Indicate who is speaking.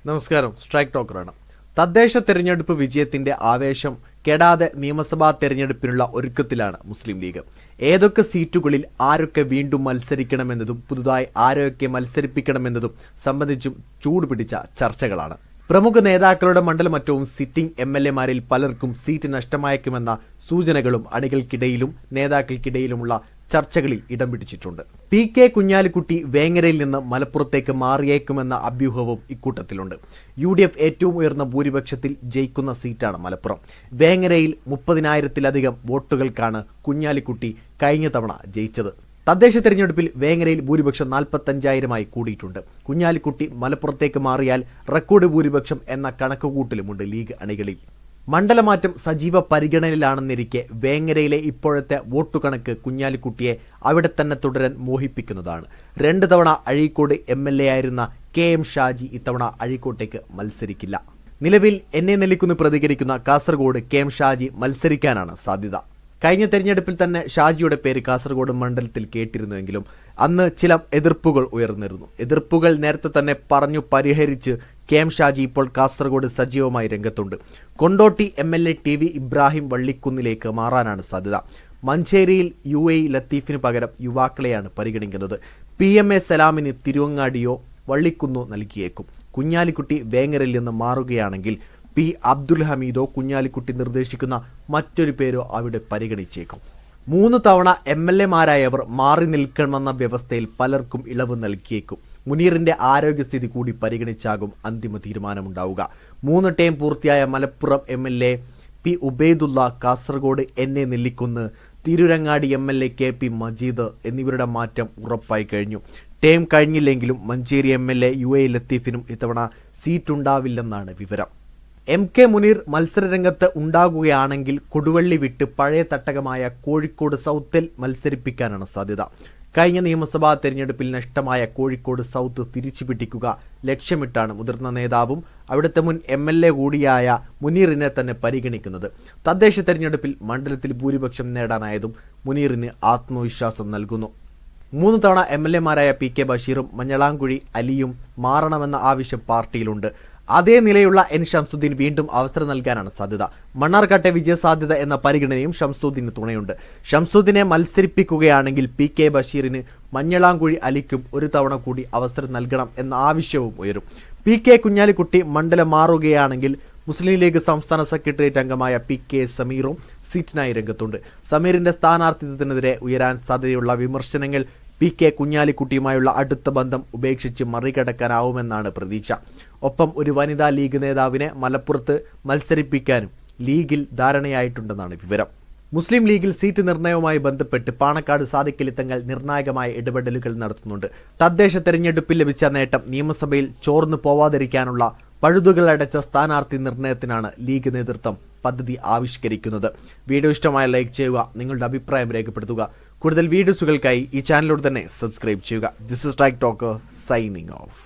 Speaker 1: നമസ്കാരം. സ്ട്രൈക്ക് ടോക്കറാണ്. തദ്ദേശ തെരഞ്ഞെടുപ്പ് വിജയത്തിന്റെ ആവേശം കെടാതെ നിയമസഭാ തെരഞ്ഞെടുപ്പിനുള്ള ഒരുക്കത്തിലാണ് മുസ്ലിം ലീഗ്. ഏതൊക്കെ സീറ്റുകളിൽ ആരൊക്കെ വീണ്ടും മത്സരിക്കണമെന്നതും പുതുതായി ആരൊക്കെ മത്സരിപ്പിക്കണമെന്നതും സംബന്ധിച്ചും ചൂടുപിടിച്ച ചർച്ചകളാണ്. പ്രമുഖ നേതാക്കളുടെ മണ്ഡലമറ്റവും സിറ്റിംഗ് MLA-മാരിൽ പലർക്കും സീറ്റ് നഷ്ടമായേക്കുമെന്ന സൂചനകളും അണികൾക്കിടയിലും നേതാക്കൾക്കിടയിലുമുള്ള ചർച്ചകളിൽ ഇടം പിടിച്ചിട്ടുണ്ട്. PK കുഞ്ഞാലിക്കുട്ടി വേങ്ങരയിൽ നിന്ന് മലപ്പുറത്തേക്ക് മാറിയേക്കുമെന്ന അഭ്യൂഹവും ഇക്കൂട്ടത്തിലുണ്ട്. UDF ഏറ്റവും ഉയർന്ന ഭൂരിപക്ഷത്തിൽ ജയിക്കുന്ന സീറ്റാണ് മലപ്പുറം. വേങ്ങരയിൽ 30,000-ലധികം വോട്ടുകൾക്കാണ് കുഞ്ഞാലിക്കുട്ടി കഴിഞ്ഞ തവണ ജയിച്ചത്. തദ്ദേശ തെരഞ്ഞെടുപ്പിൽ വേങ്ങരയിൽ ഭൂരിപക്ഷം 45,000-ആയി കൂടിയിട്ടുണ്ട്. കുഞ്ഞാലിക്കുട്ടി മലപ്പുറത്തേക്ക് മാറിയാൽ റെക്കോർഡ് ഭൂരിപക്ഷം എന്ന കണക്കുകൂട്ടലുമുണ്ട് ലീഗ് അണികളിൽ. മണ്ഡലമാറ്റം സജീവ പരിഗണനയിലാണെന്നിരിക്കെ വേങ്ങരയിലെ ഇപ്പോഴത്തെ വോട്ടുകണക്ക് കുഞ്ഞാലിക്കുട്ടിയെ അവിടെ തന്നെ തുടരാൻ മോഹിപ്പിക്കുന്നതാണ്. 2 തവണ അഴീക്കോട് MLA ആയിരുന്ന KM ഷാജി ഇത്തവണ അഴീക്കോട്ടേക്ക് മത്സരിക്കില്ല. നിലവിൽ എന്നെ നെല്ലിക്കുന്ന് പ്രതികരിക്കുന്ന കാസർഗോഡ് KM ഷാജി മത്സരിക്കാനാണ് സാധ്യത. കഴിഞ്ഞ തെരഞ്ഞെടുപ്പിൽ തന്നെ ഷാജിയുടെ പേര് കാസർഗോഡ് മണ്ഡലത്തിൽ കേട്ടിരുന്നുവെങ്കിലും അന്ന് ചില എതിർപ്പുകൾ ഉയർന്നിരുന്നു. എതിർപ്പുകൾ നേരത്തെ തന്നെ പറഞ്ഞു പരിഹരിച്ച് KM ഷാജി ഇപ്പോൾ കാസർഗോഡ് സജീവമായി രംഗത്തുണ്ട്. കൊണ്ടോട്ടി MLA TV ഇബ്രാഹിം വള്ളിക്കുന്നിലേക്ക് മാറാനാണ് സാധ്യത. മഞ്ചേരിയിൽ UAE ലത്തീഫിന് പകരം യുവാക്കളെയാണ് പരിഗണിക്കുന്നത്. PMA സലാമിന് തിരുവങ്ങാടിയോ വള്ളിക്കുന്നോ നൽകിയേക്കും. കുഞ്ഞാലിക്കുട്ടി വേങ്ങരയിൽ നിന്ന് മാറുകയാണെങ്കിൽ P അബ്ദുൽ ഹമീദോ കുഞ്ഞാലിക്കുട്ടി നിർദ്ദേശിക്കുന്ന മറ്റൊരു പേരോ അവിടെ പരിഗണിച്ചേക്കും. 3 തവണ MLA-മാരായവർ മാറി നിൽക്കണമെന്ന വ്യവസ്ഥയിൽ പലർക്കും ഇളവ് നൽകിയേക്കും. മുനീറിന്റെ ആരോഗ്യസ്ഥിതി കൂടി പരിഗണിച്ചാകും അന്തിമ തീരുമാനമുണ്ടാവുക. 3 ടേം പൂർത്തിയായ മലപ്പുറം MLA P ഉബൈദുള്ള, കാസർഗോഡ് എന്നെ നെല്ലിക്കുന്ന്, തിരൂരങ്ങാടി MLA KP മജീദ് എന്നിവരുടെ മാറ്റം ഉറപ്പായി കഴിഞ്ഞു. ടേം കഴിഞ്ഞില്ലെങ്കിലും മഞ്ചേരി MLA UAE ലത്തീഫിനും ഇത്തവണ സീറ്റുണ്ടാവില്ലെന്നാണ് വിവരം. MK മുനീർ മത്സരരംഗത്ത് ഉണ്ടാകുകയാണെങ്കിൽ കൊടുവള്ളി വിട്ട് പഴയ തട്ടകമായ കോഴിക്കോട് സൗത്തിൽ മത്സരിപ്പിക്കാനാണ് സാധ്യത. കഴിഞ്ഞ നിയമസഭാ തെരഞ്ഞെടുപ്പിൽ നഷ്ടമായ കോഴിക്കോട് സൗത്ത് തിരിച്ചുപിടിക്കുക ലക്ഷ്യമിട്ടാണ് മുതിർന്ന നേതാവും അവിടുത്തെ മുൻ MLA കൂടിയായ മുനീറിനെ തന്നെ പരിഗണിക്കുന്നത്. തദ്ദേശ തെരഞ്ഞെടുപ്പിൽ മണ്ഡലത്തിൽ ഭൂരിപക്ഷം നേടാനായതും മുനീറിന് ആത്മവിശ്വാസം നൽകുന്നു. 3 തവണ MLA-മാരായ PK ബഷീറും മഞ്ഞളാംകുഴി അലിയും മാറണമെന്ന ആവശ്യം പാർട്ടിയിലുണ്ട്. അതേ നിലയുള്ള N ഷംസുദ്ദീൻ വീണ്ടും അവസരം നൽകാനാണ് സാധ്യത. മണ്ണാർക്കാട്ടെ വിജയസാധ്യത എന്ന പരിഗണനയും ഷംസുദ്ദീന് തുണയുണ്ട്. ഷംസുദ്ദീനെ മത്സരിപ്പിക്കുകയാണെങ്കിൽ PK ബഷീറിന് മഞ്ഞളാംകുഴി അലിക്കും ഒരു തവണ കൂടി അവസരം നൽകണം എന്ന ആവശ്യവും ഉയരും. PK കുഞ്ഞാലിക്കുട്ടി മണ്ഡലം മാറുകയാണെങ്കിൽ മുസ്ലിം ലീഗ് സംസ്ഥാന സെക്രട്ടേറിയറ്റ് അംഗമായ PK സമീറും സീറ്റിനായി രംഗത്തുണ്ട്. സമീറിന്റെ സ്ഥാനാർത്ഥിത്വത്തിനെതിരെ ഉയരാൻ സാധ്യതയുള്ള വിമർശനങ്ങൾ PK കുഞ്ഞാലിക്കുട്ടിയുമായുള്ള അടുത്ത ബന്ധം ഉപേക്ഷിച്ച് മറികടക്കാനാവുമെന്നാണ് പ്രതീക്ഷ. ഒപ്പം ഒരു വനിതാ ലീഗ് നേതാവിനെ മലപ്പുറത്ത് മത്സരിപ്പിക്കാനും ലീഗിൽ ധാരണയായിട്ടുണ്ടെന്നാണ് വിവരം. മുസ്ലിം ലീഗിൽ സീറ്റ് നിർണയവുമായി ബന്ധപ്പെട്ട് പാണക്കാട് സാദിഖലി തങ്ങൾ നിർണായകമായ ഇടപെടലുകൾ നടത്തുന്നുണ്ട്. തദ്ദേശ തെരഞ്ഞെടുപ്പിൽ ലഭിച്ച നേട്ടം നിയമസഭയിൽ ചോർന്നു പോവാതിരിക്കാനുള്ള പഴുതുകളടച്ച സ്ഥാനാർത്ഥി നിർണയത്തിനാണ് ലീഗ് നേതൃത്വം പദ്ധതി ആവിഷ്കരിക്കുന്നത്. വീഡിയോ ഇഷ്ടമായ ലൈക്ക് ചെയ്യുക, നിങ്ങളുടെ അഭിപ്രായം രേഖപ്പെടുത്തുക. കൂടുതൽ വീഡിയോസുകൾക്കായി ഈ ചാനലിലൂടെ തന്നെ സബ്സ്ക്രൈബ് ചെയ്യുക. This is strike talker signing off.